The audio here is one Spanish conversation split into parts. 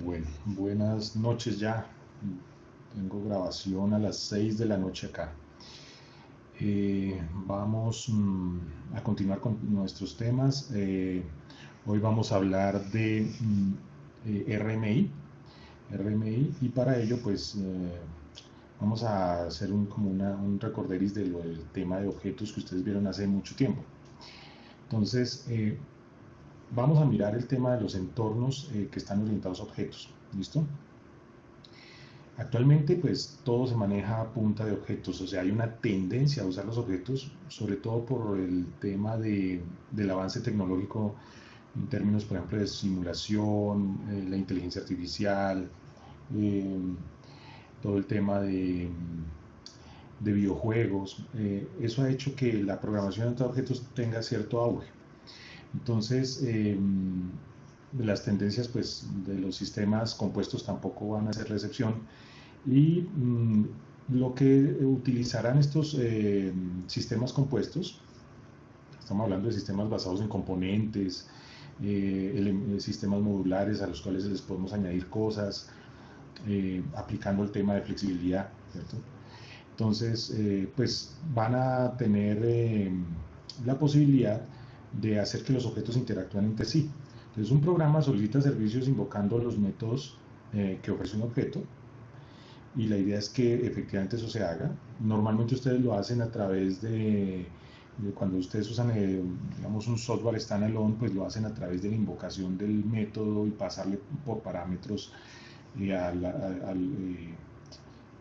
Bueno, buenas noches ya. Tengo grabación a las 6 de la noche acá. Vamos a continuar con nuestros temas. Hoy vamos a hablar de RMI y para ello pues vamos a hacer un recorderis del tema de objetos que ustedes vieron hace mucho tiempo. Entonces, vamos a mirar el tema de los entornos que están orientados a objetos. ¿Listo? Actualmente pues todo se maneja a punta de objetos, o sea, hay una tendencia a usar los objetos, sobre todo por el tema del avance tecnológico en términos, por ejemplo, de simulación, la inteligencia artificial, eh, todo el tema de videojuegos. Eso ha hecho que la programación de objetos tenga cierto auge. Entonces, las tendencias pues, de los sistemas compuestos tampoco van a ser la excepción. Y lo que utilizarán estos sistemas compuestos, estamos hablando de sistemas basados en componentes, sistemas modulares a los cuales les podemos añadir cosas, aplicando el tema de flexibilidad, ¿cierto? Entonces, pues van a tener la posibilidad de hacer que los objetos interactúen entre sí. Entonces, un programa solicita servicios invocando los métodos que ofrece un objeto, y la idea es que efectivamente eso se haga. Normalmente ustedes lo hacen a través de cuando ustedes usan digamos un software standalone, pues lo hacen a través de la invocación del método y pasarle por parámetros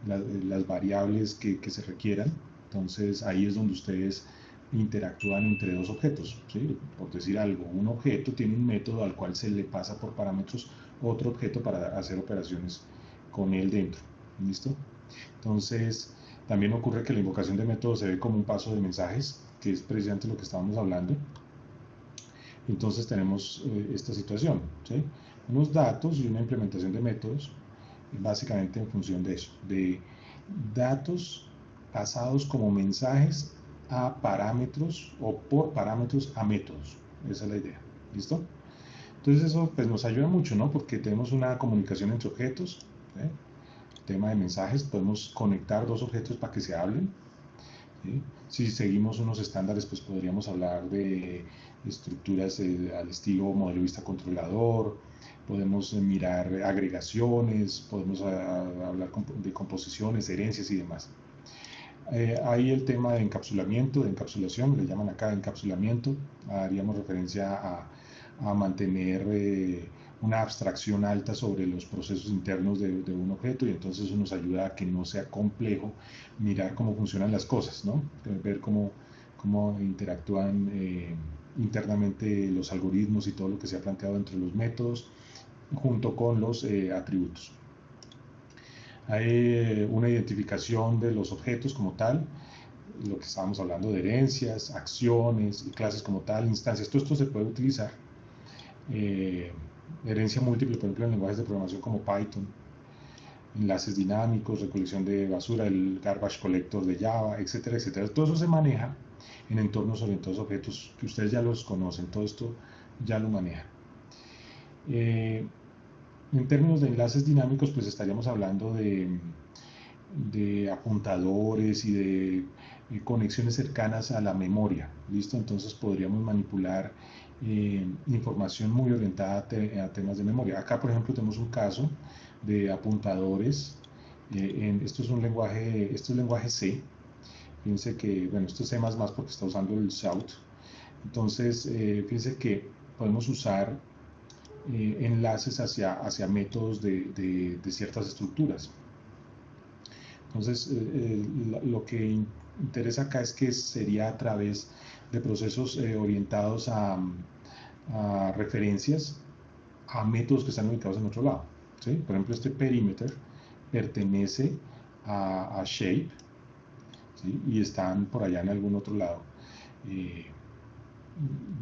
las variables que se requieran. Entonces ahí es donde ustedes interactúan entre dos objetos, ¿sí? Por decir algo, un objeto tiene un método al cual se le pasa por parámetros otro objeto para hacer operaciones con él dentro. ¿Listo? Entonces, también ocurre que la invocación de métodos se ve como un paso de mensajes, que es precisamente lo que estábamos hablando. Entonces tenemos esta situación, ¿sí? Unos datos y una implementación de métodos, básicamente en función de eso, de datos pasados como mensajes a parámetros o por parámetros a métodos. Esa es la idea. ¿Listo? Entonces eso pues, nos ayuda mucho, ¿no? Porque tenemos una comunicación entre objetos, ¿sí? Tema de mensajes, podemos conectar dos objetos para que se hablen, ¿sí? Si seguimos unos estándares, pues podríamos hablar de estructuras al estilo modelo vista controlador, podemos mirar agregaciones, podemos hablar de composiciones, herencias y demás. Hay el tema de encapsulamiento, de encapsulación, le llaman acá encapsulamiento, haríamos referencia a mantener una abstracción alta sobre los procesos internos de un objeto, y entonces eso nos ayuda a que no sea complejo mirar cómo funcionan las cosas, ¿no? Ver cómo interactúan internamente los algoritmos y todo lo que se ha planteado entre los métodos junto con los atributos. Hay una identificación de los objetos como tal, lo que estábamos hablando de herencias, acciones y clases como tal, instancias, todo esto se puede utilizar. Herencia múltiple, por ejemplo, en lenguajes de programación como Python, enlaces dinámicos, recolección de basura, el garbage collector de Java, etcétera, etcétera. Todo eso se maneja en entornos orientados a objetos que ustedes ya los conocen, todo esto ya lo manejan. En términos de enlaces dinámicos, pues estaríamos hablando de apuntadores y de conexiones cercanas a la memoria, ¿listo? Entonces podríamos manipular información muy orientada a temas de memoria. Acá, por ejemplo, tenemos un caso de apuntadores. Esto es lenguaje C. Fíjense que, bueno, esto es C++ porque está usando el Shout. Entonces, fíjense que podemos usar enlaces hacia métodos de ciertas estructuras. Entonces, lo que interesa acá es que sería a través de procesos orientados a referencias a métodos que están ubicados en otro lado, ¿sí? Por ejemplo, este perimeter pertenece a shape, ¿sí? Y están por allá en algún otro lado.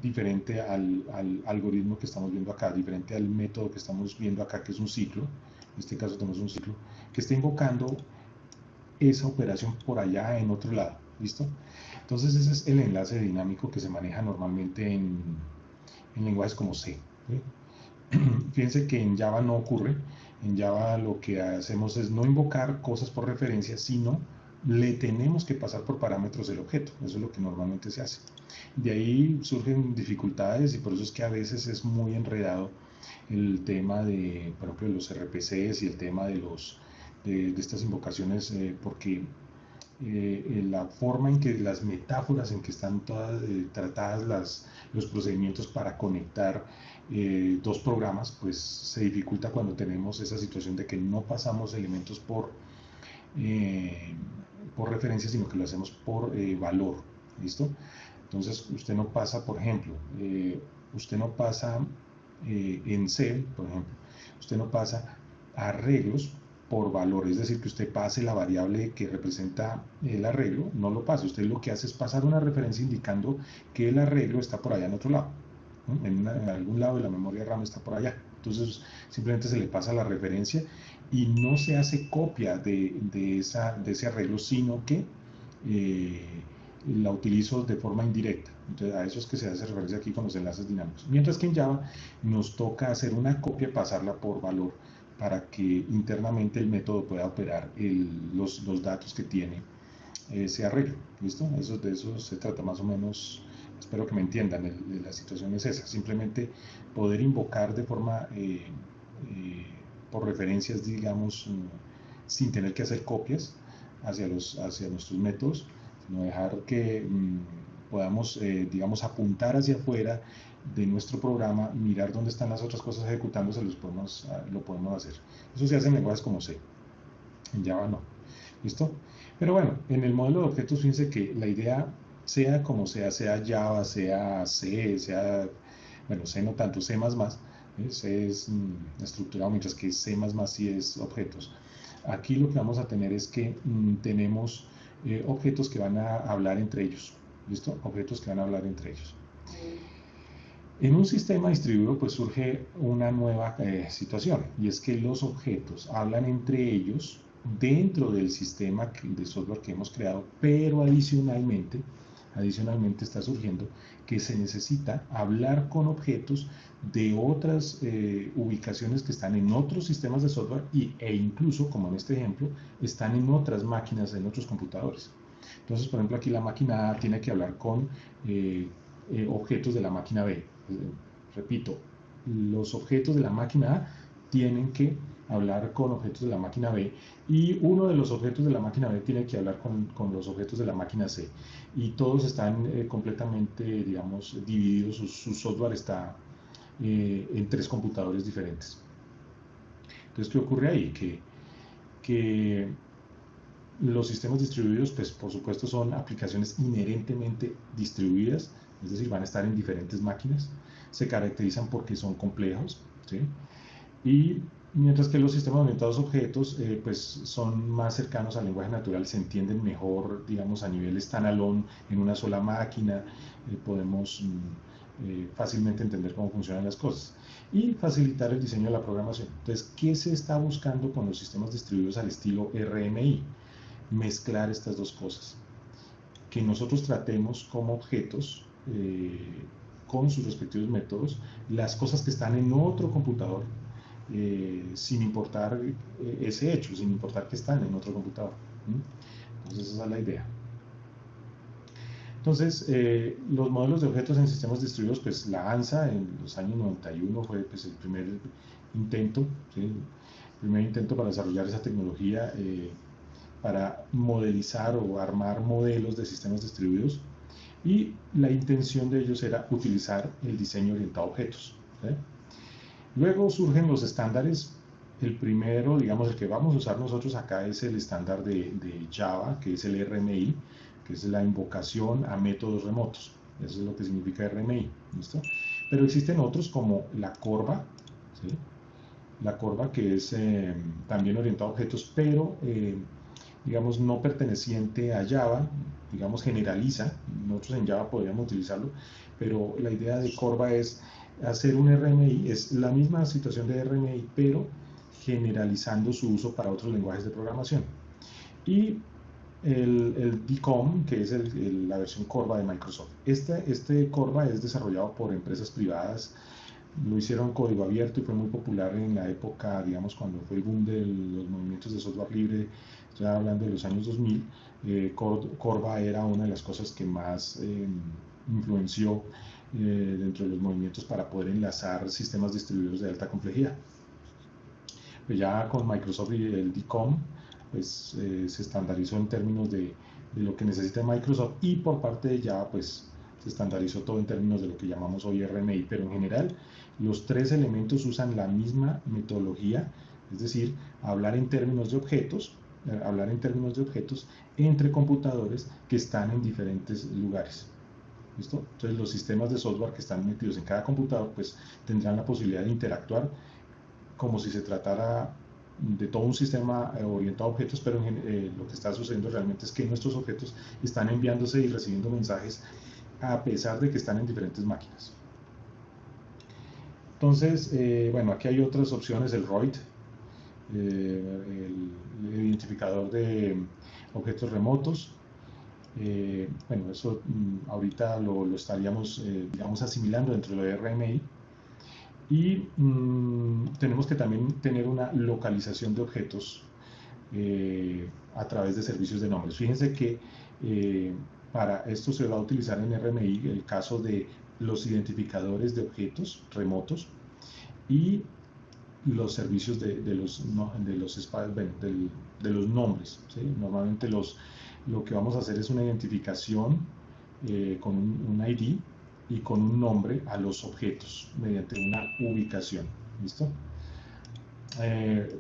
Diferente al algoritmo que estamos viendo acá, diferente al método que estamos viendo acá, que es un ciclo. En este caso tenemos un ciclo que está invocando esa operación por allá en otro lado. ¿Listo? Entonces ese es el enlace dinámico que se maneja normalmente en lenguajes como C, ¿sí? Fíjense que en Java no ocurre. En Java lo que hacemos es no invocar cosas por referencia, sino le tenemos que pasar por parámetros el objeto. Eso es lo que normalmente se hace. De ahí surgen dificultades y por eso es que a veces es muy enredado el tema de, por ejemplo, de los RPCs y el tema de estas invocaciones, porque la forma en que las metáforas en que están todas tratadas los procedimientos para conectar dos programas, pues se dificulta cuando tenemos esa situación de que no pasamos elementos eh, por referencia, sino que lo hacemos por valor. ¿Listo? Entonces, usted no pasa, por ejemplo, usted no pasa en C, por ejemplo, usted no pasa arreglos por valor, es decir, que usted pase la variable que representa el arreglo, no lo pasa, usted lo que hace es pasar una referencia indicando que el arreglo está por allá en otro lado, ¿no? En algún lado de la memoria RAM está por allá, entonces simplemente se le pasa la referencia y no se hace copia de ese arreglo, sino que la utilizo de forma indirecta. Entonces, a eso es que se hace referencia aquí con los enlaces dinámicos. Mientras que en Java nos toca hacer una copia, pasarla por valor, para que internamente el método pueda operar los datos que tiene ese arreglo. ¿Listo? De eso se trata más o menos. Espero que me entiendan. La situación es esa. Simplemente poder invocar de forma por referencias, digamos, sin tener que hacer copias hacia nuestros métodos, sino dejar que podamos, digamos, apuntar hacia afuera de nuestro programa, mirar dónde están las otras cosas ejecutándose, lo podemos hacer. Eso se hace en lenguajes como C, en Java no. ¿Listo? Pero bueno, en el modelo de objetos, fíjense que la idea, sea como sea Java, sea C, sea, bueno, C no tanto, C++, C es estructurado, mientras que C++ sí es objetos. Aquí lo que vamos a tener es que tenemos objetos que van a hablar entre ellos. ¿Listo? Objetos que van a hablar entre ellos. En un sistema distribuido pues surge una nueva situación y es que los objetos hablan entre ellos dentro del sistema de software que hemos creado, pero adicionalmente está surgiendo que se necesita hablar con objetos de otras ubicaciones que están en otros sistemas de software e incluso, como en este ejemplo, están en otras máquinas, en otros computadores. Entonces, por ejemplo, aquí la máquina A tiene que hablar con objetos de la máquina B. Repito, los objetos de la máquina A tienen que hablar con objetos de la máquina B y uno de los objetos de la máquina B tiene que hablar con los objetos de la máquina C y todos están completamente, digamos, divididos, su software está en tres computadores diferentes. Entonces, ¿qué ocurre ahí? Que los sistemas distribuidos, pues por supuesto son aplicaciones inherentemente distribuidas, es decir, van a estar en diferentes máquinas, se caracterizan porque son complejos, ¿sí? Y mientras que los sistemas orientados a objetos, pues son más cercanos al lenguaje natural, se entienden mejor, digamos, a nivel standalone, en una sola máquina, podemos fácilmente entender cómo funcionan las cosas y facilitar el diseño de la programación. Entonces, ¿qué se está buscando con los sistemas distribuidos al estilo RMI? Mezclar estas dos cosas, que nosotros tratemos como objetos con sus respectivos métodos las cosas que están en otro computador sin importar ese hecho, sin importar que están en otro computador. Entonces esa es la idea. Entonces, los modelos de objetos en sistemas distribuidos, pues la ANSA en los años 91 fue pues, el primer intento, ¿sí? El primer intento para desarrollar esa tecnología para modelizar o armar modelos de sistemas distribuidos y la intención de ellos era utilizar el diseño orientado a objetos. ¿Sí? Luego surgen los estándares. El primero, digamos, el que vamos a usar nosotros acá es el estándar de Java, que es el RMI, que es la invocación a métodos remotos. Eso es lo que significa RMI. ¿Listo? Pero existen otros como la Corva, ¿sí? La Corva que es también orientado a objetos, pero digamos, no perteneciente a Java, digamos, generaliza. Nosotros en Java podríamos utilizarlo, pero la idea de Corva es hacer un RMI, es la misma situación de RMI, pero generalizando su uso para otros lenguajes de programación. Y el DCOM, que es la versión Corva de Microsoft. Este Corva es desarrollado por empresas privadas lo hicieron código abierto y fue muy popular en la época, digamos, cuando fue el boom de los movimientos de software libre, estoy hablando de los años 2000. Corva era una de las cosas que más influenció dentro de los movimientos para poder enlazar sistemas distribuidos de alta complejidad. Pues ya con Microsoft y el DCOM, pues se estandarizó en términos de lo que necesita Microsoft, y por parte de Java, pues se estandarizó todo en términos de lo que llamamos hoy RMI, pero en general los tres elementos usan la misma metodología, es decir, hablar en términos de objetos entre computadores que están en diferentes lugares. ¿Listo? Entonces los sistemas de software que están metidos en cada computador pues tendrán la posibilidad de interactuar como si se tratara de todo un sistema orientado a objetos, pero lo que está sucediendo realmente es que nuestros objetos están enviándose y recibiendo mensajes a pesar de que están en diferentes máquinas. Entonces, bueno, aquí hay otras opciones, el ROID, el identificador de objetos remotos. Bueno, eso ahorita lo estaríamos, digamos, asimilando dentro de RMI. Y tenemos que también tener una localización de objetos a través de servicios de nombres. Fíjense que para esto se va a utilizar en RMI el caso de los identificadores de objetos remotos y los servicios de los nombres, ¿sí? Normalmente lo que vamos a hacer es una identificación con un ID y con un nombre a los objetos mediante una ubicación. ¿Listo?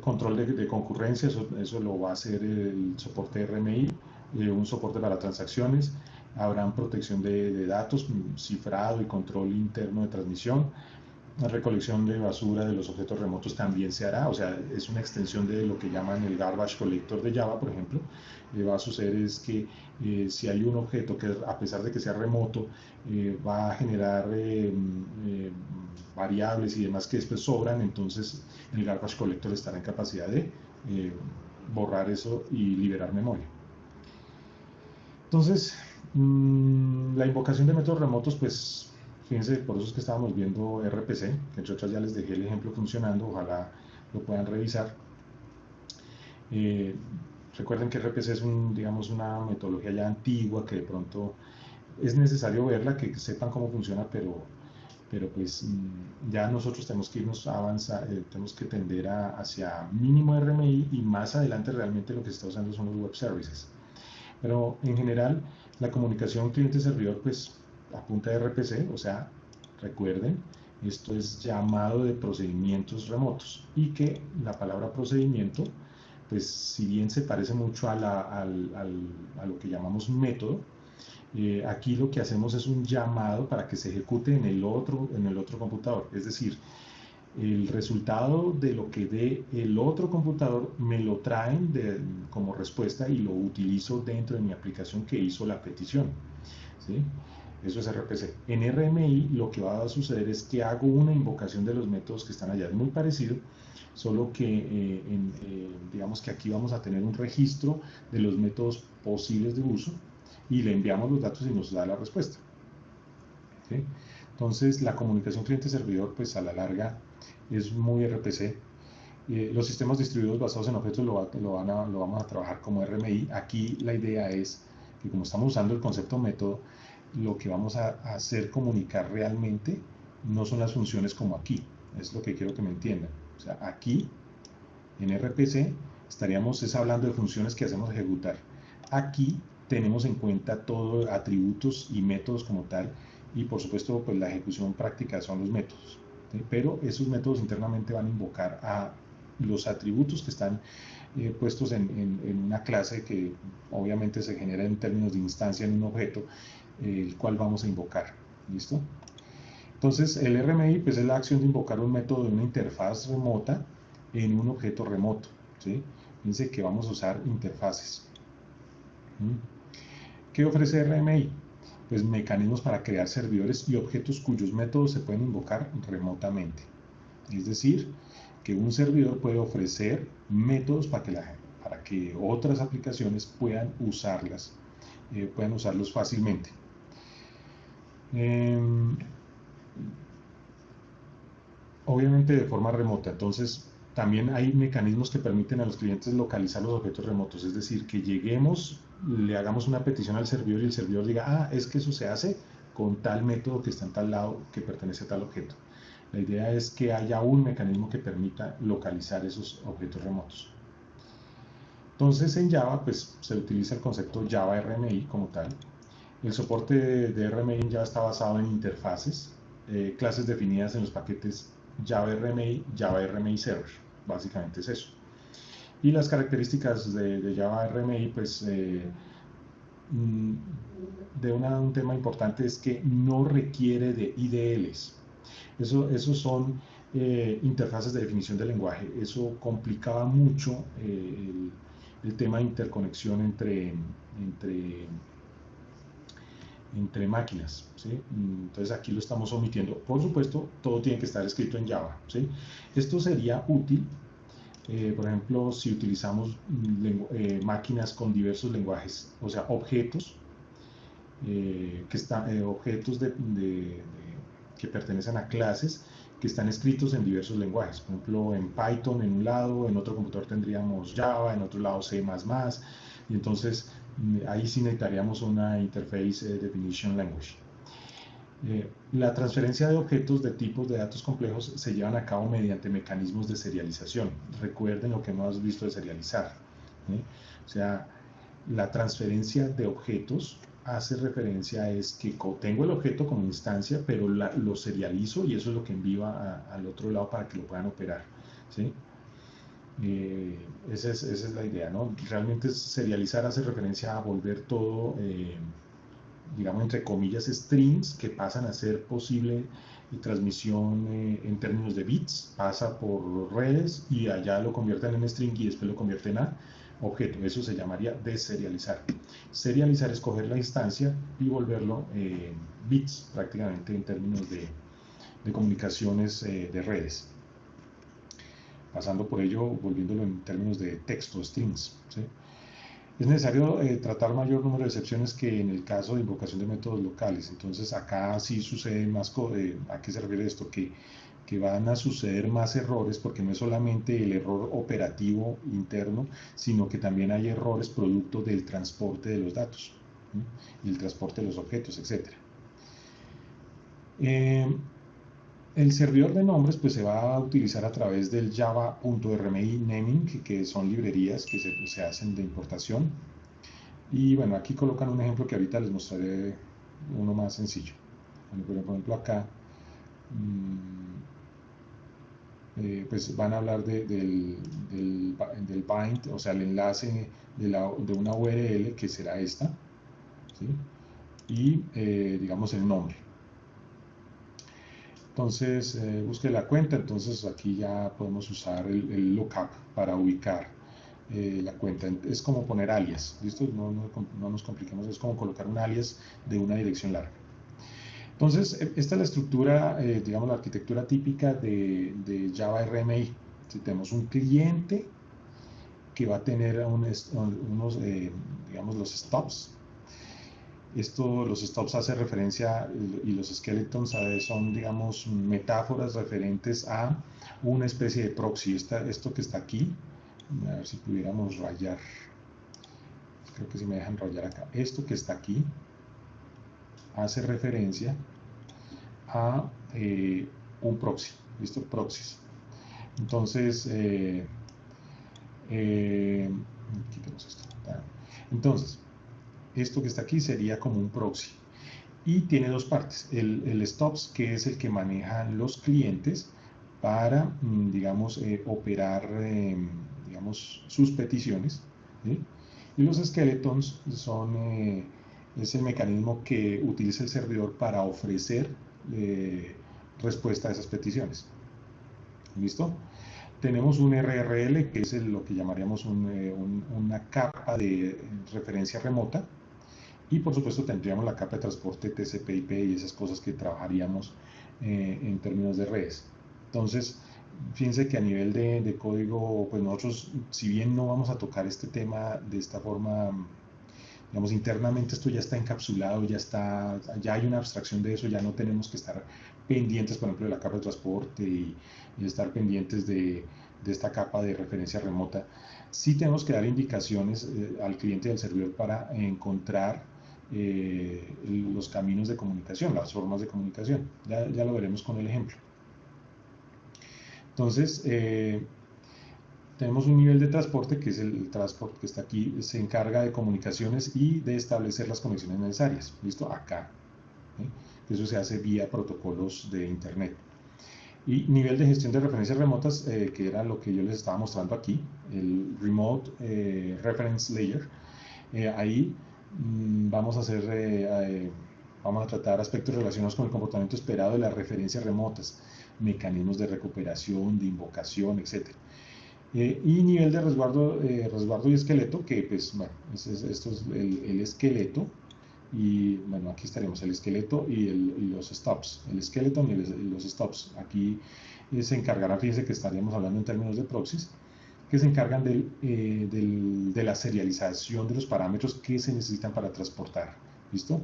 Control de concurrencia, eso lo va a hacer el soporte RMI, un soporte para transacciones. Habrá protección de datos, cifrado y control interno de transmisión. La recolección de basura de los objetos remotos también se hará, o sea, es una extensión de lo que llaman el garbage collector de Java, por ejemplo. Va a suceder es que si hay un objeto que a pesar de que sea remoto va a generar variables y demás que después sobran, entonces el garbage collector estará en capacidad de borrar eso y liberar memoria. Entonces, la invocación de métodos remotos, pues fíjense, por eso es que estábamos viendo RPC, que entre otras ya les dejé el ejemplo funcionando, ojalá lo puedan revisar. Recuerden que RPC es digamos, una metodología ya antigua que de pronto es necesario verla, que sepan cómo funciona, pero pues ya nosotros tenemos que irnos a avanzar, tenemos que tender hacia mínimo RMI, y más adelante realmente lo que se está usando son los web services. Pero en general la comunicación cliente-servidor pues apunta a RPC, o sea, recuerden, esto es llamado de procedimientos remotos, y que la palabra procedimiento, pues si bien se parece mucho a lo que llamamos método, aquí lo que hacemos es un llamado para que se ejecute en el otro computador, es decir, el resultado de lo que dé el otro computador me lo traen como respuesta y lo utilizo dentro de mi aplicación que hizo la petición, ¿sí? Eso es RPC. En RMI lo que va a suceder es que hago una invocación de los métodos que están allá. Es muy parecido, solo que digamos que aquí vamos a tener un registro de los métodos posibles de uso y le enviamos los datos y nos da la respuesta, ¿sí? Entonces la comunicación cliente-servidor pues a la larga es muy RPC. Los sistemas distribuidos basados en objetos lo vamos a trabajar como RMI. Aquí la idea es que como estamos usando el concepto método, lo que vamos a hacer comunicar realmente no son las funciones como aquí. Es lo que quiero que me entiendan. O sea, aquí en RPC estaríamos hablando de funciones que hacemos ejecutar. Aquí tenemos en cuenta todo atributos y métodos como tal, y por supuesto pues la ejecución práctica son los métodos, ¿sí? Pero esos métodos internamente van a invocar a los atributos que están puestos en una clase que obviamente se genera en términos de instancia en un objeto, el cual vamos a invocar. ¿Listo? Entonces el RMI pues es la acción de invocar un método de una interfaz remota en un objeto remoto, ¿sí? Fíjense que vamos a usar interfaces. ¿Qué ofrece RMI? Pues mecanismos para crear servidores y objetos cuyos métodos se pueden invocar remotamente. Es decir, que un servidor puede ofrecer métodos para que otras aplicaciones puedan usarlos fácilmente. obviamente de forma remota. Entonces, también hay mecanismos que permiten a los clientes localizar los objetos remotos, es decir, que lleguemos, le hagamos una petición al servidor y el servidor diga, ah, es que eso se hace con tal método que está en tal lado que pertenece a tal objeto. La idea es que haya un mecanismo que permita localizar esos objetos remotos. Entonces en Java pues se utiliza el concepto Java RMI como tal. El soporte de RMI en Java está basado en interfaces, clases definidas en los paquetes Java RMI, Java RMI Server. Básicamente es eso. Y las características de Java RMI, pues, un tema importante es que no requiere de IDLs. Eso son interfaces de definición de lenguaje. Eso complicaba mucho el tema de interconexión entre máquinas, ¿sí? Entonces aquí lo estamos omitiendo. Por supuesto, todo tiene que estar escrito en Java, ¿sí? Esto sería útil, por ejemplo, si utilizamos máquinas con diversos lenguajes, o sea, objetos, objetos que pertenecen a clases que están escritos en diversos lenguajes. Por ejemplo, en Python en un lado, en otro computador tendríamos Java, en otro lado C++, y entonces ahí sí necesitaríamos una Interface Definition Language. La transferencia de objetos de tipos de datos complejos se llevan a cabo mediante mecanismos de serialización. Recuerden lo que hemos visto de serializar. O sea, la transferencia de objetos hace referencia a es que tengo el objeto como instancia, pero lo serializo y eso es lo que envío al otro lado para que lo puedan operar, ¿sí? Esa es la idea, ¿no? Realmente serializar hace referencia a volver todo, digamos, entre comillas, strings que pasan a ser posible transmisión en términos de bits, pasa por redes y allá lo convierten en string y después lo convierten a objeto. Eso se llamaría deserializar. Serializar es coger la instancia y volverlo bits prácticamente en términos de comunicaciones de redes. Pasando por ello, volviéndolo en términos de texto, strings, ¿sí? Es necesario tratar mayor número de excepciones que en el caso de invocación de métodos locales. Entonces acá sí sucede más, ¿a qué se refiere esto? Que van a suceder más errores porque no es solamente el error operativo interno, sino que también hay errores producto del transporte de los datos, ¿sí? Y el transporte de los objetos, etc. El servidor de nombres pues se va a utilizar a través del java.rmi naming, que son librerías que se hacen de importación. Y bueno, aquí colocan un ejemplo que ahorita les mostraré uno más sencillo. Bueno, por ejemplo acá pues van a hablar del bind, o sea, el enlace de una URL que será esta, ¿sí? Y digamos el nombre. Entonces busque la cuenta, entonces aquí ya podemos usar el lookup para ubicar la cuenta. Es como poner alias, ¿listo? No nos compliquemos, es como colocar un alias de una dirección larga. Entonces, esta es la estructura, digamos, la arquitectura típica de Java RMI. Si tenemos un cliente que va a tener unos, digamos, los stops. Los stops hace referencia, y los skeletons son, digamos, metáforas referentes a una especie de proxy. Esto que está aquí, a ver si pudiéramos rayar, creo que si me dejan rayar acá. Esto que está aquí hace referencia a un proxy, ¿listo? Proxies. Entonces, quitemos esto. Entonces, esto que está aquí sería como un proxy. Y tiene dos partes. El stops, que es el que manejan los clientes para, digamos, operar, digamos, sus peticiones, ¿sí? Y los skeletons es el mecanismo que utiliza el servidor para ofrecer respuesta a esas peticiones. ¿Listo? Tenemos un RRL, que es lo que llamaríamos una capa de referencia remota, y por supuesto tendríamos la capa de transporte TCP/IP y esas cosas que trabajaríamos en términos de redes. Entonces, fíjense que a nivel de código, pues nosotros, si bien no vamos a tocar este tema de esta forma, digamos, internamente esto ya está encapsulado, ya hay una abstracción de eso, ya no tenemos que estar pendientes, por ejemplo, de la capa de transporte y estar pendientes de esta capa de referencia remota, sí tenemos que dar indicaciones al cliente y al servidor para encontrar los caminos de comunicación, las formas de comunicación. Ya lo veremos con el ejemplo. Entonces, tenemos un nivel de transporte, que es el transporte que está aquí, se encarga de comunicaciones y de establecer las conexiones necesarias. ¿Listo? Acá. Eso se hace vía protocolos de Internet. Y nivel de gestión de referencias remotas, que era lo que yo les estaba mostrando aquí, el Remote Reference Layer. Ahí vamos a tratar aspectos relacionados con el comportamiento esperado de las referencias remotas, mecanismos de recuperación, de invocación, etc. Y nivel de resguardo y esqueleto, que pues, bueno, esto es el esqueleto. Y bueno, aquí estaríamos el esqueleto y los stops, el skeleton y los stops. Aquí se encargarán, fíjense que estaríamos hablando en términos de proxies, que se encargan de la serialización de los parámetros que se necesitan para transportar. ¿Listo?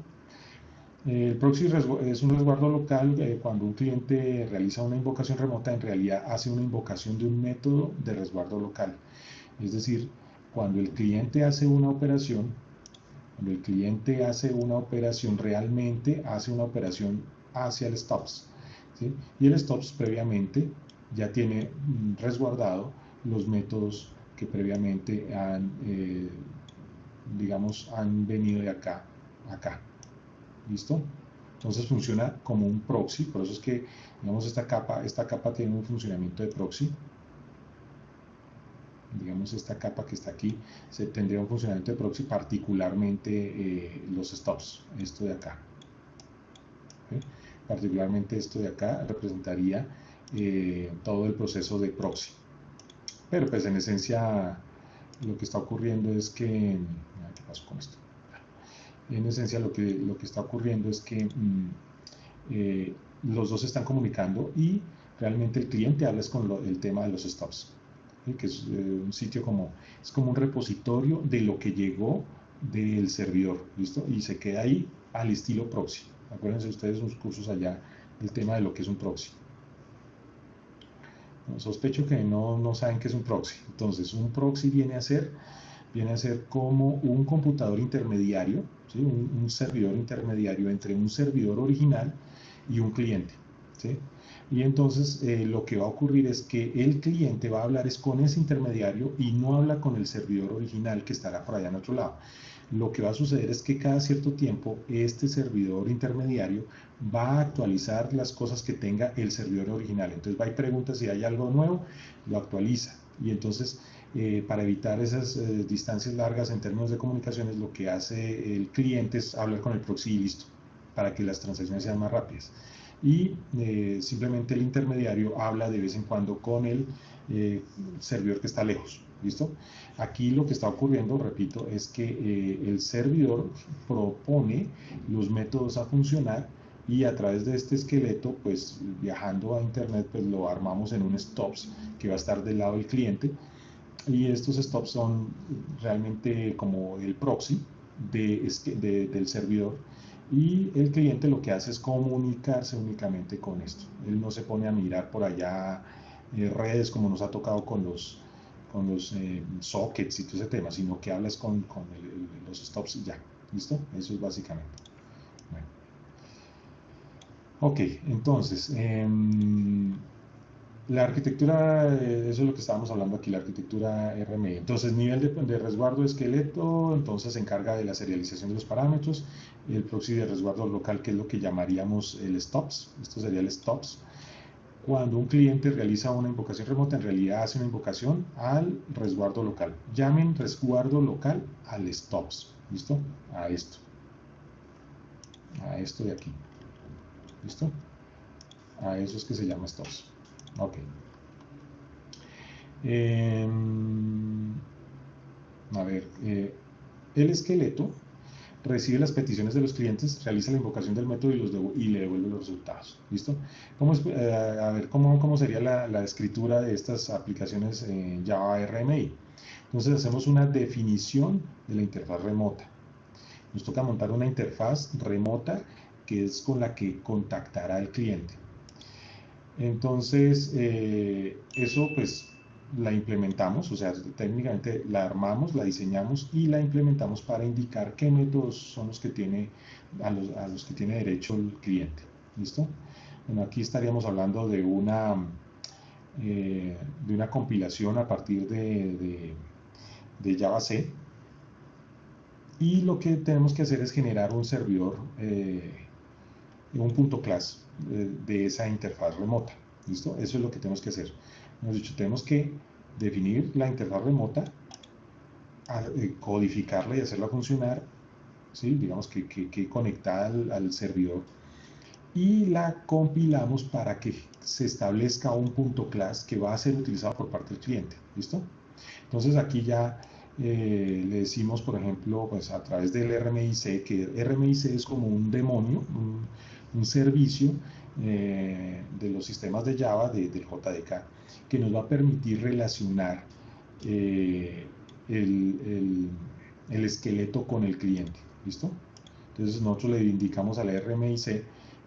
El proxy es un resguardo local. Cuando un cliente realiza una invocación remota, en realidad hace una invocación de un método de resguardo local. Es decir, cuando el cliente hace una operación, realmente hace una operación hacia el stops, ¿sí? Y el stops previamente ya tiene resguardado los métodos que previamente han venido de acá a acá. ¿Listo? Entonces funciona como un proxy. Por eso es que, digamos, esta capa tiene un funcionamiento de proxy. Digamos, esta capa que está aquí tendría un funcionamiento de proxy, particularmente los stops, esto de acá. ¿Okay? Particularmente esto de acá representaría todo el proceso de proxy. Pero pues en esencia lo que está ocurriendo es que, ¿qué pasó con esto? En esencia lo que está ocurriendo es que los dos se están comunicando y realmente el cliente habla con el tema de los stops. Que es un sitio es como un repositorio de lo que llegó del servidor, ¿listo? Y se queda ahí al estilo proxy. Acuérdense ustedes unos cursos allá del tema de lo que es un proxy. Sospecho que no saben qué es un proxy. Entonces, un proxy viene a ser como un computador intermediario, ¿sí? un servidor intermediario entre un servidor original y un cliente, ¿sí? Y entonces lo que va a ocurrir es que el cliente va a hablar con ese intermediario y no habla con el servidor original que estará por allá en otro lado. Lo que va a suceder es que cada cierto tiempo este servidor intermediario va a actualizar las cosas que tenga el servidor original. Entonces va y pregunta si hay algo nuevo, lo actualiza. Y entonces para evitar esas distancias largas en términos de comunicaciones, lo que hace el cliente es hablar con el proxy y listo, para que las transacciones sean más rápidas. Y simplemente el intermediario habla de vez en cuando con el servidor que está lejos. ¿Listo? Aquí lo que está ocurriendo, repito, es que el servidor propone los métodos a funcionar y a través de este esqueleto, pues viajando a internet, pues lo armamos en un stops que va a estar del lado del cliente. Y estos stops son realmente como el proxy del servidor, y el cliente lo que hace es comunicarse únicamente con esto. Él no se pone a mirar por allá redes como nos ha tocado con los sockets y todo ese tema, sino que hablas con los stops y ya. ¿Listo? Eso es básicamente. Bueno. Ok, entonces la arquitectura, eso es lo que estábamos hablando aquí, la arquitectura RMI. Entonces, nivel de resguardo de esqueleto, entonces se encarga de la serialización de los parámetros. El proxy de resguardo local, que es lo que llamaríamos el stops. Esto sería el stops. Cuando un cliente realiza una invocación remota, en realidad hace una invocación al resguardo local. Llamen resguardo local al stops. ¿Listo? A esto. A esto de aquí. ¿Listo? A eso es que se llama stops. Ok. A ver, el esqueleto recibe las peticiones de los clientes, realiza la invocación del método y le devuelve los resultados. ¿Listo? A ver, ¿cómo sería la escritura de estas aplicaciones en Java RMI? Entonces hacemos una definición de la interfaz remota. Nos toca montar una interfaz remota que es con la que contactará el cliente. Entonces, eso pues la implementamos, o sea, técnicamente la armamos, la diseñamos y la implementamos para indicar qué métodos son los que tiene, a los que tiene derecho el cliente. ¿Listo? Bueno, aquí estaríamos hablando de una compilación a partir de Java C. Y lo que tenemos que hacer es generar un servidor, un punto class de esa interfaz remota. ¿Listo? Eso es lo que tenemos que hacer. Hemos dicho, tenemos que definir la interfaz remota, codificarla y hacerla funcionar, ¿sí? Digamos que conectada al servidor, y la compilamos para que se establezca un punto class que va a ser utilizado por parte del cliente. ¿Listo? Entonces aquí ya le decimos, por ejemplo, pues a través del RMIC, que RMIC es como un demonio, un servicio de los sistemas de Java del JDK, que nos va a permitir relacionar eh, el, el, el esqueleto con el cliente. ¿Listo? Entonces nosotros le indicamos a la RMIC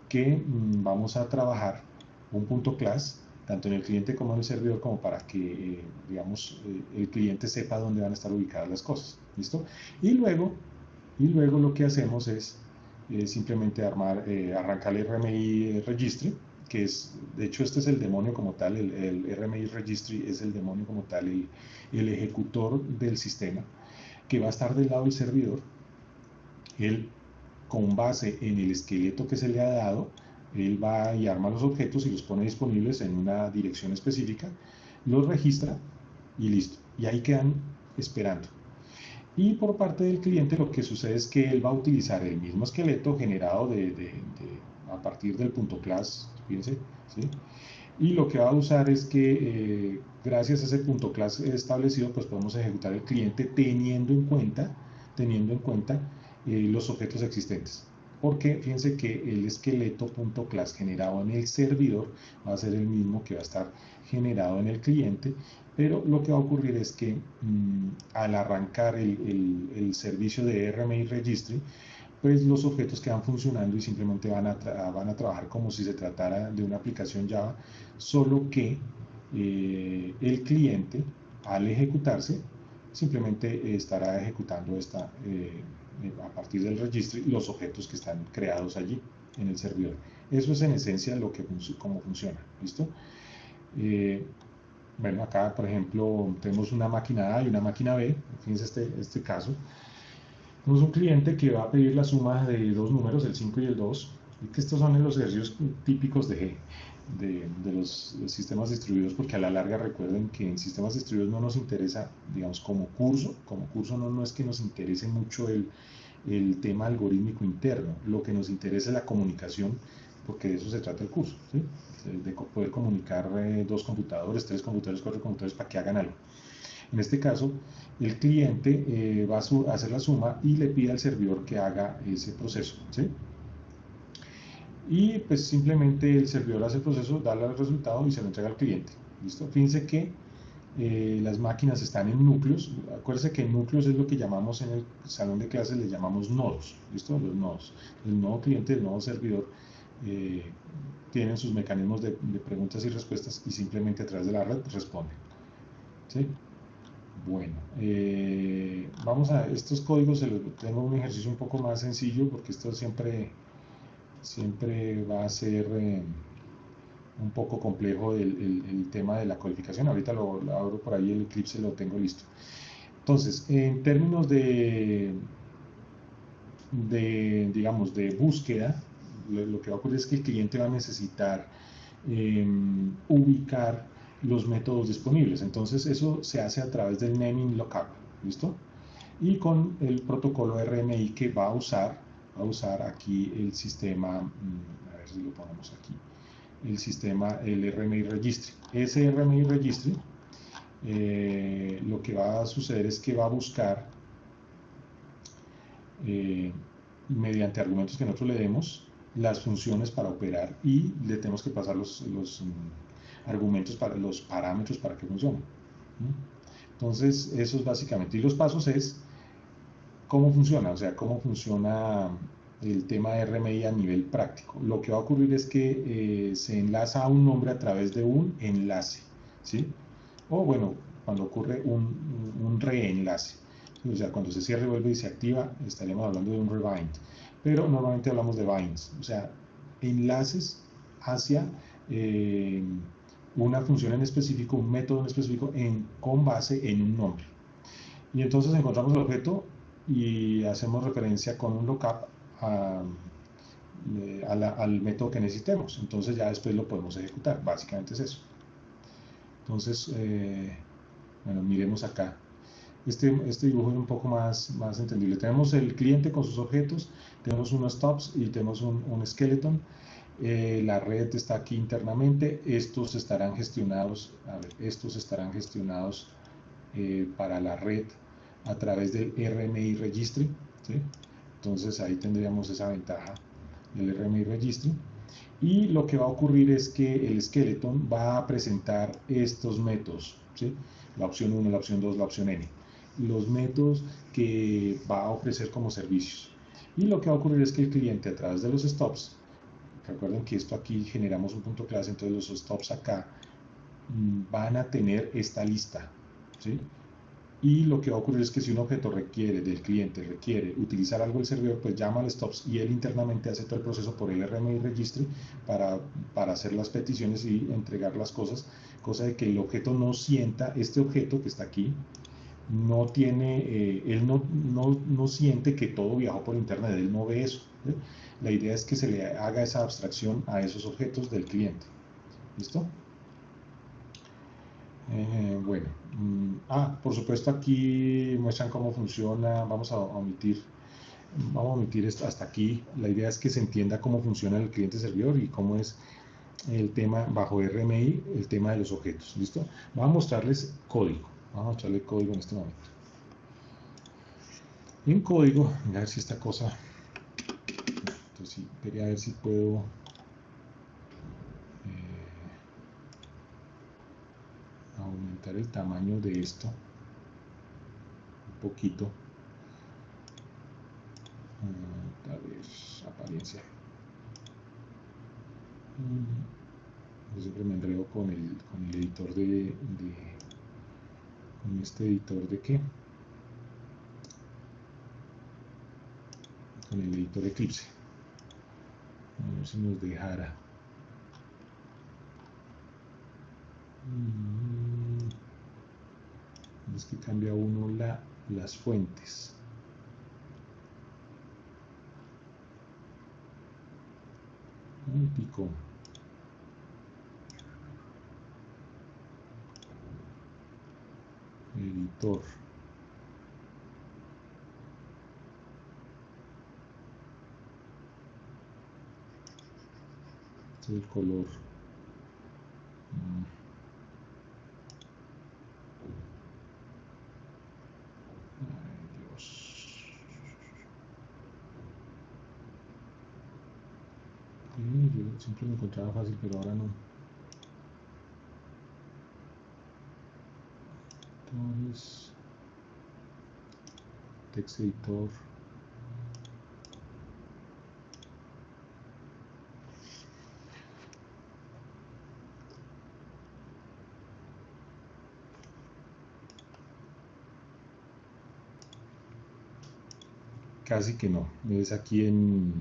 que vamos a trabajar un punto class tanto en el cliente como en el servidor, como para que, digamos, el cliente sepa dónde van a estar ubicadas las cosas. ¿Listo? Y luego lo que hacemos es simplemente arrancar el RMI registry, que es, de hecho, este es el demonio como tal, el RMI registry es el demonio como tal, el ejecutor del sistema, que va a estar del lado del servidor. Él, con base en el esqueleto que se le ha dado, él va y arma los objetos y los pone disponibles en una dirección específica, los registra y listo. Y ahí quedan esperando. Y por parte del cliente lo que sucede es que él va a utilizar el mismo esqueleto generado a partir del punto class, fíjense, ¿sí? Y lo que va a usar es que gracias a ese punto class establecido, pues podemos ejecutar el cliente teniendo en cuenta los objetos existentes. Porque fíjense que el esqueleto punto class generado en el servidor va a ser el mismo que va a estar generado en el cliente, pero lo que va a ocurrir es que al arrancar el servicio de RMI Registry, pues los objetos quedan funcionando y simplemente van a trabajar como si se tratara de una aplicación Java, solo que el cliente, al ejecutarse, simplemente estará ejecutando a partir del registro los objetos que están creados allí en el servidor. Eso es en esencia cómo funciona. ¿Listo? Bueno, acá, por ejemplo, tenemos una máquina A y una máquina B. Fíjense este caso. Tenemos un cliente que va a pedir la suma de dos números, el 5 y el 2, y que estos son los ejercicios típicos de los sistemas distribuidos, porque a la larga recuerden que en sistemas distribuidos no nos interesa, digamos, como curso no es que nos interese mucho el tema algorítmico interno, lo que nos interesa es la comunicación, porque de eso se trata el curso, ¿sí? De poder comunicar dos computadores, tres computadores, cuatro computadores para que hagan algo. En este caso, el cliente va a hacer la suma y le pide al servidor que haga ese proceso, ¿sí? Y pues simplemente el servidor hace el proceso, da el resultado y se lo entrega al cliente. ¿Listo? Fíjense que las máquinas están en núcleos. Acuérdense que núcleos es lo que llamamos en el salón de clases, le llamamos nodos. ¿Listo? Los nodos. El nodo cliente, el nodo servidor tienen sus mecanismos de preguntas y respuestas y simplemente a través de la red responden. ¿Sí? Bueno, vamos a estos códigos, tengo un ejercicio un poco más sencillo porque esto siempre va a ser un poco complejo el tema de la codificación. Ahorita lo abro por ahí, el Eclipse lo tengo listo. Entonces, en términos digamos, de búsqueda, lo que va a ocurrir es que el cliente va a necesitar ubicar los métodos disponibles. Entonces eso se hace a través del naming lookup, ¿listo? Y con el protocolo RMI que va a usar aquí el sistema, a ver si lo ponemos aquí, el RMI Registry. Ese RMI Registry, lo que va a suceder es que va a buscar, mediante argumentos que nosotros le demos, las funciones para operar y le tenemos que pasar los argumentos para los parámetros para que funcione. Entonces, eso es básicamente. Y los pasos es cómo funciona, o sea, cómo funciona el tema de RMI a nivel práctico. Lo que va a ocurrir es que se enlaza a un nombre a través de un enlace, ¿sí? O bueno, cuando ocurre un reenlace. O sea, cuando se cierra y vuelve y se activa, estaríamos hablando de un rebind. Pero normalmente hablamos de binds, o sea, enlaces hacia una función en específico, un método en específico, con base en un nombre. Y entonces encontramos el objeto y hacemos referencia con un lookup al método que necesitemos. Entonces ya después lo podemos ejecutar. Básicamente es eso. Entonces, bueno, miremos acá. Este dibujo es un poco más entendible. Tenemos el cliente con sus objetos, tenemos unos stubs y tenemos un skeleton. La red está aquí internamente. Estos estarán gestionados, para la red a través del RMI Registry, ¿sí? Entonces ahí tendríamos esa ventaja del RMI Registry. Y lo que va a ocurrir es que el skeleton va a presentar estos métodos, ¿sí? La opción 1, la opción 2, la opción n. Los métodos que va a ofrecer como servicios. Y lo que va a ocurrir es que el cliente a través de los stubs, recuerden que esto aquí generamos un punto clase, entonces los stubs acá van a tener esta lista, ¿sí? Y lo que va a ocurrir es que si un objeto del cliente requiere utilizar algo del servidor, pues llama al stubs y él internamente hace todo el proceso por el RMI Registry para hacer las peticiones y entregar las cosas, cosa de que el objeto no sienta, este objeto que está aquí, no tiene, él no siente que todo viajó por internet, él no ve eso, ¿sí? La idea es que se le haga esa abstracción a esos objetos del cliente. ¿Listo? Bueno, por supuesto aquí muestran cómo funciona, vamos a omitir esto hasta aquí. La idea es que se entienda cómo funciona el cliente servidor y cómo es el tema bajo RMI, el tema de los objetos. ¿Listo? Vamos a mostrarles código. Vamos a mostrarle código en este momento. En código, a ver si esta cosa, entonces sí, quería ver si puedo aumentar el tamaño de esto un poquito. Tal vez apariencia. Yo siempre me enredo con el editor con este editor de qué, con el editor Eclipse. A ver si nos dejara. Es que cambia uno las fuentes. Un pico. Editor. Este es el color. Ay, Dios. Yo siempre lo encontraba fácil, pero ahora no. Entonces, text editor. Casi que no. Es aquí en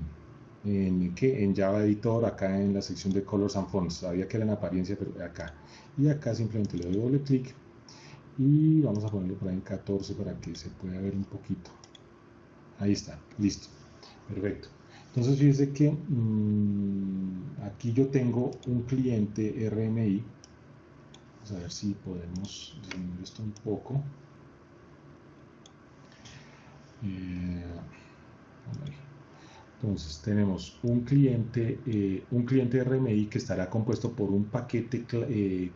Java Editor, acá en la sección de Colors and Fonts. Sabía que era en apariencia, pero acá. Y acá simplemente le doy doble clic y vamos a ponerlo por ahí en 14 para que se pueda ver un poquito. Ahí está, listo. Perfecto. Entonces fíjense que aquí yo tengo un cliente RMI. Vamos a ver si podemos disminuir esto un poco. Entonces tenemos un cliente RMI que estará compuesto por un paquete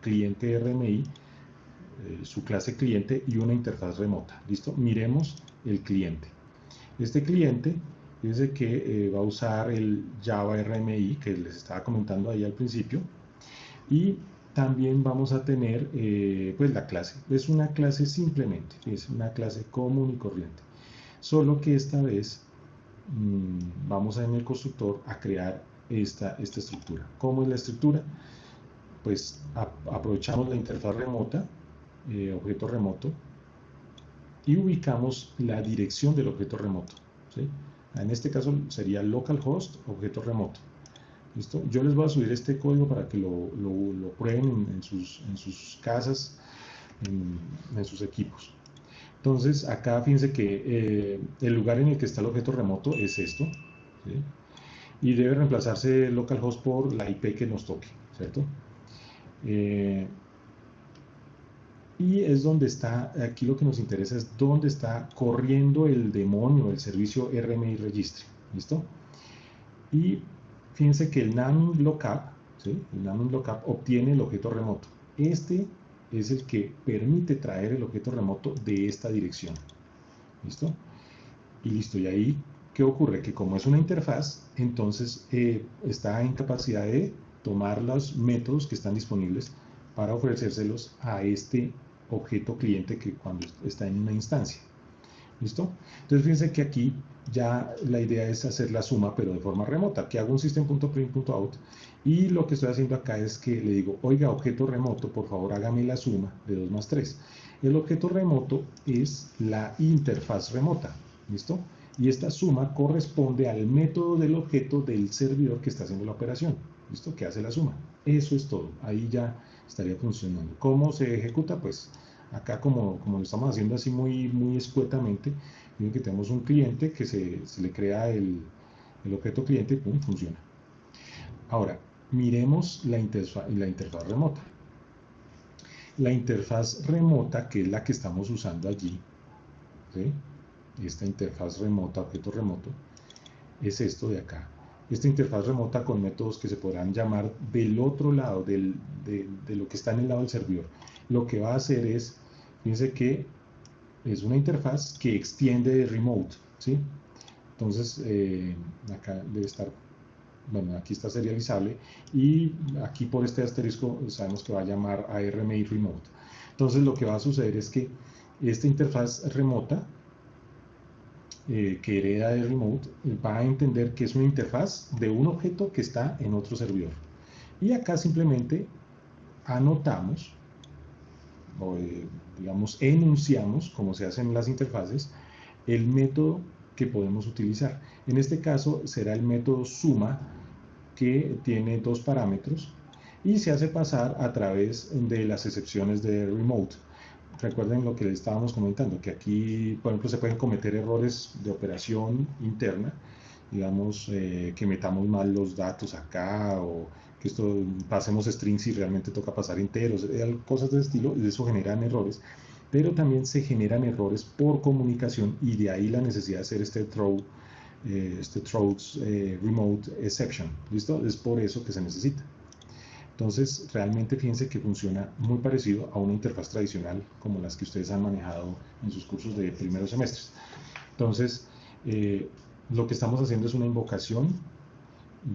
cliente RMI, su clase cliente y una interfaz remota. ¿Listo? Miremos el cliente. Este cliente, fíjense que va a usar el Java RMI que les estaba comentando ahí al principio, y también vamos a tener pues la clase. Es una clase simplemente, es una clase común y corriente, solo que esta vez vamos en el constructor a crear esta estructura. ¿Cómo es la estructura? Pues aprovechamos la interfaz remota, objeto remoto, y ubicamos la dirección del objeto remoto, ¿sí? En este caso sería localhost objeto remoto. ¿Listo? Yo les voy a subir este código para que lo prueben en sus casas, en sus equipos. Entonces, acá fíjense que el lugar en el que está el objeto remoto es esto, ¿sí? Y debe reemplazarse localhost por la IP que nos toque, ¿cierto? Y es donde está, aquí lo que nos interesa es dónde está corriendo el demonio, el servicio RMI Registry, ¿listo? Y fíjense que el naming lookup, ¿sí? El naming lookup obtiene el objeto remoto. Este es el que permite traer el objeto remoto de esta dirección, ¿listo? Y listo, y ahí, ¿qué ocurre? Que como es una interfaz, entonces está en capacidad de tomar los métodos que están disponibles para ofrecérselos a este objeto cliente que cuando está en una instancia. ¿Listo? Entonces fíjense que aquí ya la idea es hacer la suma, pero de forma remota. Que hago un system.print.out y lo que estoy haciendo acá es que le digo, oiga, objeto remoto, por favor hágame la suma de 2 más 3. El objeto remoto es la interfaz remota. ¿Listo? Y esta suma corresponde al método del objeto del servidor que está haciendo la operación. ¿Listo? Que hace la suma. Eso es todo. Ahí ya estaría funcionando. ¿Cómo se ejecuta? Pues acá como lo estamos haciendo así muy escuetamente, miren que tenemos un cliente que se le crea el objeto cliente y pum, funciona. Ahora, miremos la interfaz remota. La interfaz remota, que es la que estamos usando allí, ¿sí? Esta interfaz remota, objeto remoto, es esto de acá. Esta interfaz remota con métodos que se podrán llamar del otro lado, de lo que está en el lado del servidor. Lo que va a hacer es, fíjense que es una interfaz que extiende de remote, ¿sí? Entonces, acá debe estar, bueno, aquí está serializable y aquí por este asterisco sabemos que va a llamar a RMI remote. Entonces, lo que va a suceder es que esta interfaz remota que hereda de remote va a entender que es una interfaz de un objeto que está en otro servidor. Y acá simplemente anotamos, o digamos enunciamos, como se hacen las interfaces, el método que podemos utilizar. En este caso será el método suma, que tiene 2 parámetros y se hace pasar a través de las excepciones de remote. Recuerden lo que les estábamos comentando, que aquí, por ejemplo, se pueden cometer errores de operación interna, digamos, que metamos mal los datos acá, o que esto pasemos strings y realmente toca pasar enteros, cosas de estilo, y eso generan errores, pero también se generan errores por comunicación, y de ahí la necesidad de hacer este throw remote exception, ¿listo? Es por eso que se necesita. Entonces, realmente fíjense que funciona muy parecido a una interfaz tradicional como las que ustedes han manejado en sus cursos de primeros semestres. Entonces, lo que estamos haciendo es una invocación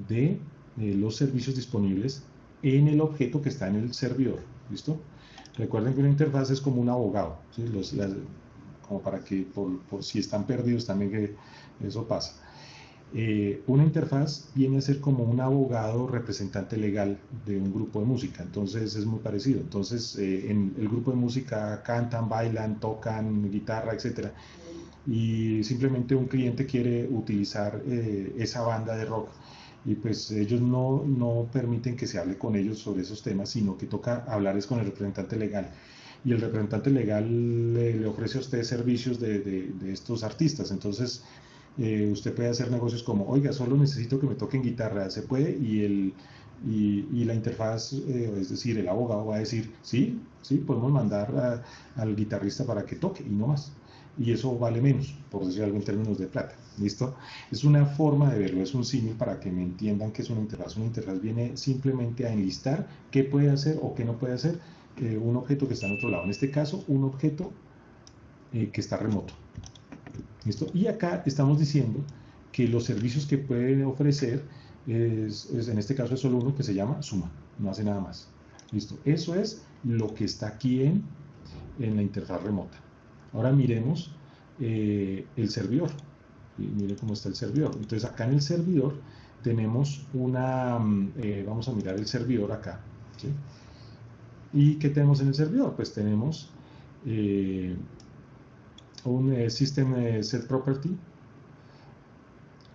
de los servicios disponibles en el objeto que está en el servidor. ¿Listo? Recuerden que una interfaz es como un abogado, ¿sí? Como para que por si están perdidos también que eso pasa. Una interfaz viene a ser como un abogado representante legal de un grupo de música, entonces es muy parecido. Entonces, en el grupo de música cantan, bailan, tocan guitarra, etc. Y simplemente un cliente quiere utilizar esa banda de rock y pues ellos no permiten que se hable con ellos sobre esos temas, sino que toca hablar es con el representante legal. Y el representante legal le ofrece a usted servicios de estos artistas. Entonces, usted puede hacer negocios como, oiga, solo necesito que me toquen guitarra, se puede, y la interfaz, es decir, el abogado va a decir, sí, podemos mandar al guitarrista para que toque y no más. Y eso vale menos, por decir algo en términos de plata. ¿Listo? Es una forma de verlo, es un símil para que me entiendan que es una interfaz. Una interfaz viene simplemente a enlistar qué puede hacer o qué no puede hacer un objeto que está en otro lado. En este caso, un objeto que está remoto. ¿Listo? Y acá estamos diciendo que los servicios que puede ofrecer en este caso es solo uno que se llama suma, no hace nada más. ¿Listo? Eso es lo que está aquí en la interfaz remota. Ahora miremos el servidor. Y mire cómo está el servidor. Entonces acá en el servidor tenemos una, vamos a mirar el servidor acá, ¿sí? ¿Y qué tenemos en el servidor? Pues tenemos un System Set Property,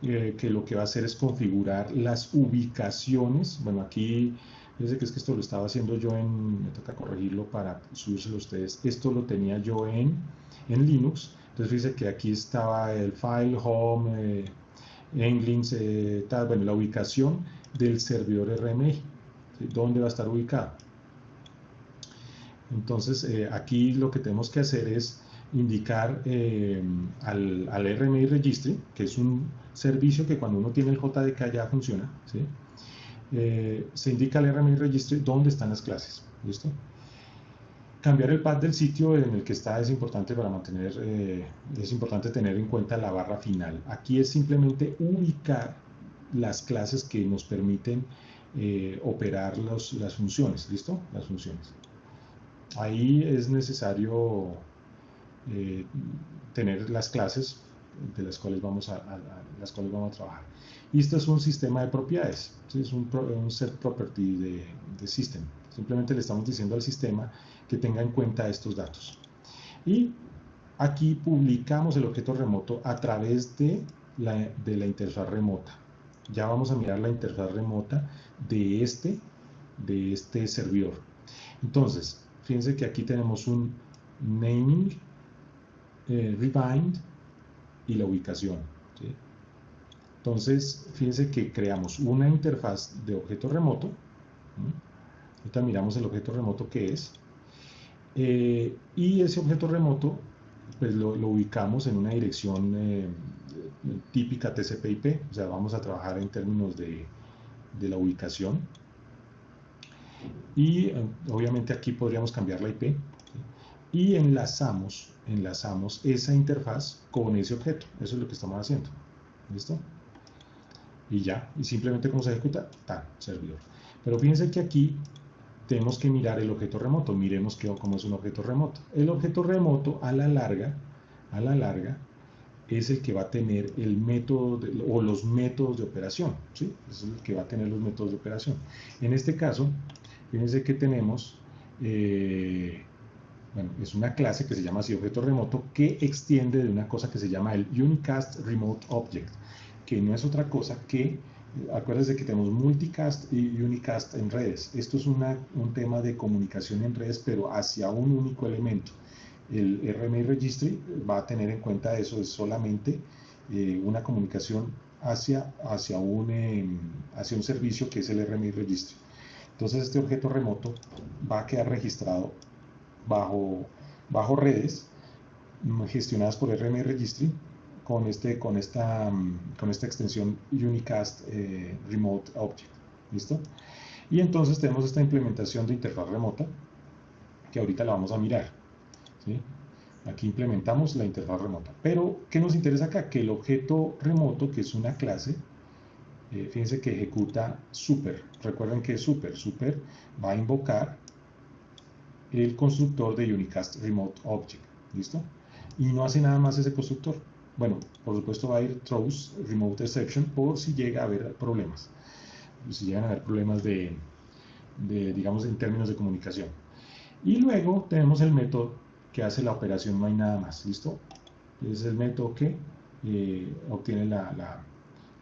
que lo que va a hacer es configurar las ubicaciones. Bueno, aquí, fíjense que es que esto lo estaba haciendo yo me toca corregirlo para subírselo a ustedes. Esto lo tenía yo en Linux. Entonces fíjense que aquí estaba el file, home, Nginx, tal, bueno, la ubicación del servidor RMI, ¿sí? ¿Dónde va a estar ubicado? Entonces, aquí lo que tenemos que hacer es indicar al RMI Registry, que es un servicio que cuando uno tiene el JDK ya funciona, ¿sí? Se indica al RMI Registry dónde están las clases, ¿listo? Cambiar el path del sitio en el que está es importante para mantener, es importante tener en cuenta la barra final. Aquí es simplemente ubicar las clases que nos permiten operar las funciones, ¿listo? Las funciones. Ahí es necesario tener las clases de las cuales vamos a trabajar. Y esto es un sistema de propiedades, ¿sí? Es un set property de system. Simplemente le estamos diciendo al sistema que tenga en cuenta estos datos. Y aquí publicamos el objeto remoto a través de la interfaz remota. Ya vamos a mirar la interfaz remota de este servidor. Entonces, fíjense que aquí tenemos un naming, rebind y la ubicación, ¿sí? Entonces, fíjense que creamos una interfaz de objeto remoto. Ahorita miramos el objeto remoto que es. Y ese objeto remoto pues lo ubicamos en una dirección típica TCP/IP, o sea, vamos a trabajar en términos de la ubicación. Y obviamente aquí podríamos cambiar la IP, ¿sí? Y enlazamos esa interfaz con ese objeto. Eso es lo que estamos haciendo. ¿Listo? Y ya, y simplemente cómo se ejecuta, tal, servidor. Pero fíjense que aquí tenemos que mirar el objeto remoto. Miremos cómo es un objeto remoto. El objeto remoto a la larga es el que va a tener el método o los métodos de operación, ¿sí? Es el que va a tener los métodos de operación. En este caso, fíjense que tenemos, bueno, es una clase que se llama así objeto remoto, que extiende de una cosa que se llama el Unicast Remote Object, que no es otra cosa que, acuérdense que tenemos multicast y unicast en redes. Esto es un tema de comunicación en redes, pero hacia un único elemento. El RMI Registry va a tener en cuenta eso, es solamente una comunicación hacia un servicio que es el RMI Registry. Entonces este objeto remoto va a quedar registrado bajo redes gestionadas por RMI Registry con esta extensión Unicast Remote Object. ¿Listo? Y entonces tenemos esta implementación de interfaz remota que ahorita la vamos a mirar, ¿sí? Aquí implementamos la interfaz remota. Pero, ¿qué nos interesa acá? Que el objeto remoto, que es una clase, fíjense que ejecuta super. Recuerden que super va a invocar el constructor de Unicast Remote Object. ¿Listo? Y no hace nada más ese constructor. Bueno, por supuesto va a ir throws remote exception por si llega a haber problemas. Si llegan a haber problemas digamos, en términos de comunicación. Y luego tenemos el método que hace la operación, no hay nada más. ¿Listo? Es el método que obtiene la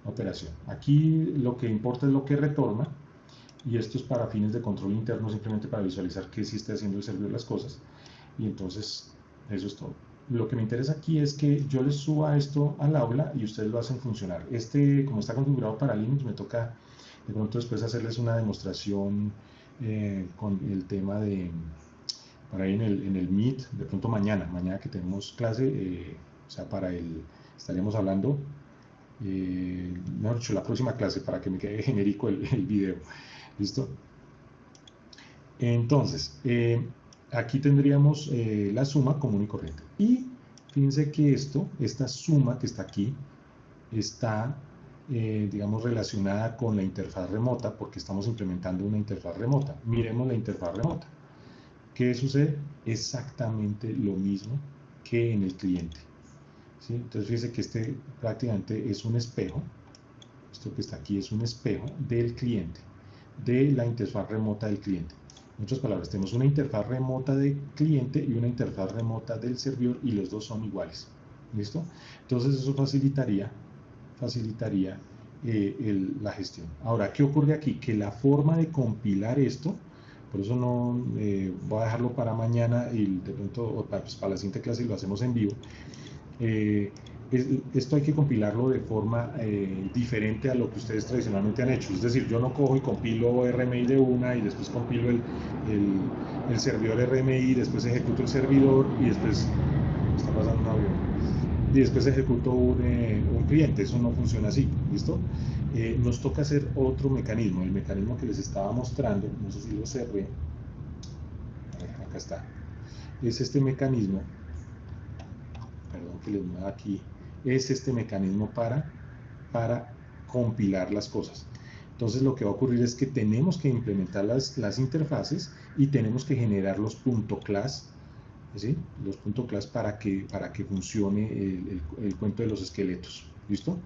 operación. Aquí lo que importa es lo que retorna. Y esto es para fines de control interno, simplemente para visualizar que sí está haciendo el servidor las cosas. Y entonces, eso es todo. Lo que me interesa aquí es que yo les suba esto al aula y ustedes lo hacen funcionar. Como está configurado para Linux, me toca de pronto después hacerles una demostración con el tema por ahí en el Meet, de pronto mañana que tenemos clase, o sea, estaremos hablando, mejor dicho, la próxima clase, para que me quede genérico el video. ¿Listo? Entonces, aquí tendríamos la suma común y corriente. Y fíjense que esta suma que está aquí, está, digamos, relacionada con la interfaz remota, porque estamos implementando una interfaz remota. Miremos la interfaz remota. ¿Qué sucede? Exactamente lo mismo que en el cliente. ¿sí? Entonces fíjese que este prácticamente es un espejo, esto que está aquí es un espejo del cliente, de la interfaz remota del cliente. En otras palabras, tenemos una interfaz remota del cliente y una interfaz remota del servidor y los dos son iguales. ¿Listo? Entonces eso facilitaría la gestión. Ahora, ¿qué ocurre aquí? Que la forma de compilar esto, por eso no voy a dejarlo para mañana y de pronto pues, para la siguiente clase lo hacemos en vivo. Esto hay que compilarlo de forma diferente a lo que ustedes tradicionalmente han hecho. Es decir, yo no cojo y compilo RMI de una y después compilo el servidor RMI, después ejecuto el servidor y después está pasando un avión y después ejecuto un cliente. Eso no funciona así, ¿listo? Nos toca hacer otro mecanismo, el mecanismo que les estaba mostrando, no sé si lo cerré, acá está, es este mecanismo, perdón que les mueva aquí, es este mecanismo para compilar las cosas. Entonces lo que va a ocurrir es que tenemos que implementar las interfaces y tenemos que generar los .class, ¿sí? Los .class para que funcione el cuento de los esqueletos, ¿listo?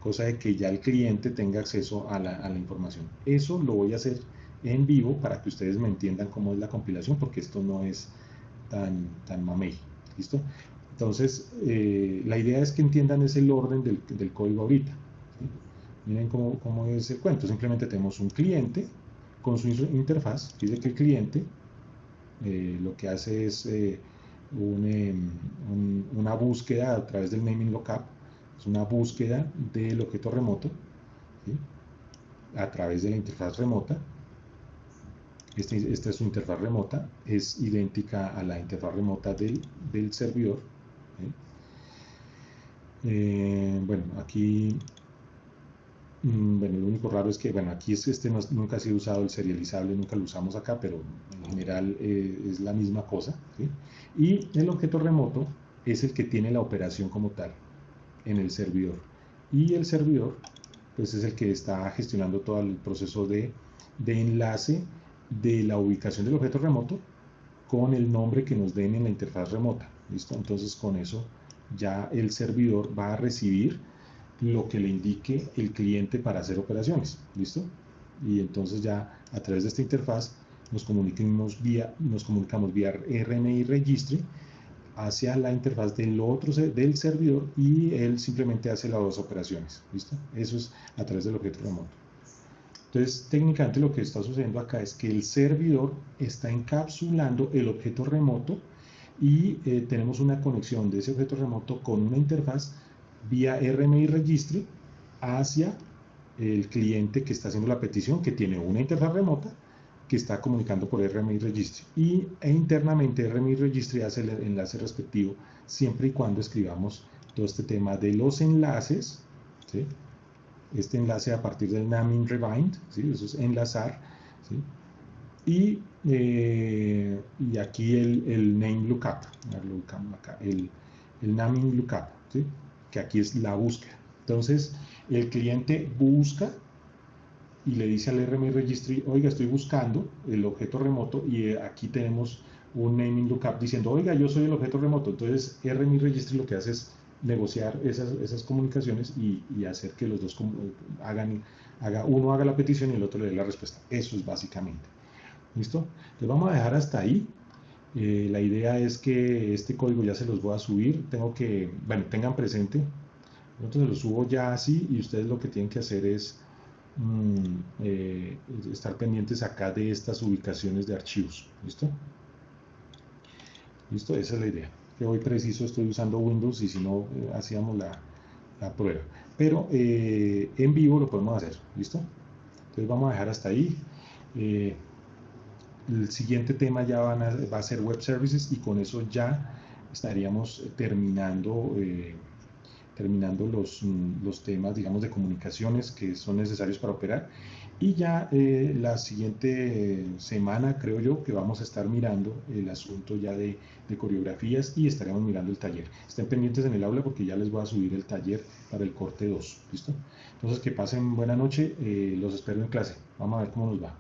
Cosa de que ya el cliente tenga acceso a la información. Eso lo voy a hacer en vivo para que ustedes me entiendan cómo es la compilación, porque esto no es tan mamey, ¿listo? Entonces, la idea es que entiendan ese el orden del código ahorita. ¿Sí? Miren cómo es el cuento. Simplemente tenemos un cliente con su interfaz. Dice que el cliente lo que hace es una búsqueda a través del naming lookup. Es una búsqueda del objeto remoto, ¿sí? A través de la interfaz remota. Esta es su interfaz remota, es idéntica a la interfaz remota del servidor. Bueno, aquí, bueno, lo único raro es que, bueno, aquí nunca ha sido usado el serializable, nunca lo usamos acá, pero en general es la misma cosa, ¿sí? Y el objeto remoto es el que tiene la operación como tal en el servidor. Y el servidor, pues es el que está gestionando todo el proceso de enlace de la ubicación del objeto remoto con el nombre que nos den en la interfaz remota. ¿Listo? Entonces con eso ya el servidor va a recibir lo que le indique el cliente para hacer operaciones. ¿Listo? Y entonces ya a través de esta interfaz nos comunicamos vía RMI Registry hacia la interfaz del servidor y él simplemente hace las dos operaciones. ¿Listo? Eso es a través del objeto remoto. Entonces, técnicamente lo que está sucediendo acá es que el servidor está encapsulando el objeto remoto y tenemos una conexión de ese objeto remoto con una interfaz vía RMI Registry hacia el cliente que está haciendo la petición, que tiene una interfaz remota que está comunicando por RMI Registry. E internamente RMI Registry hace el enlace respectivo siempre y cuando escribamos todo este tema de los enlaces, ¿sí? Este enlace a partir del naming rebind, ¿sí? Eso es enlazar, ¿sí? Y aquí el name lookup, el naming lookup, ¿sí? Que aquí es la búsqueda. Entonces, el cliente busca y le dice al RMI Registry, oiga, estoy buscando el objeto remoto y aquí tenemos un naming lookup diciendo, oiga, yo soy el objeto remoto. Entonces, RMI Registry lo que hace es negociar esas comunicaciones y hacer que los dos uno haga la petición y el otro le dé la respuesta. Eso es básicamente. ¿Listo? Entonces vamos a dejar hasta ahí. La idea es que este código ya se los voy a subir. Bueno, tengan presente. Nosotros se los subo ya así y ustedes lo que tienen que hacer es estar pendientes acá de estas ubicaciones de archivos. ¿Listo? ¿Listo? Esa es la idea. Que hoy preciso estoy usando Windows y si no, hacíamos la prueba. Pero en vivo lo podemos hacer. ¿Listo? Entonces vamos a dejar hasta ahí. El siguiente tema ya va a ser Web Services y con eso ya estaríamos terminando los temas, digamos, de comunicaciones que son necesarios para operar. Y ya la siguiente semana, creo yo, que vamos a estar mirando el asunto ya de coreografías y estaremos mirando el taller. Estén pendientes en el aula porque ya les voy a subir el taller para el corte 2. ¿Listo? Entonces, que pasen buena noche. Los espero en clase. Vamos a ver cómo nos va.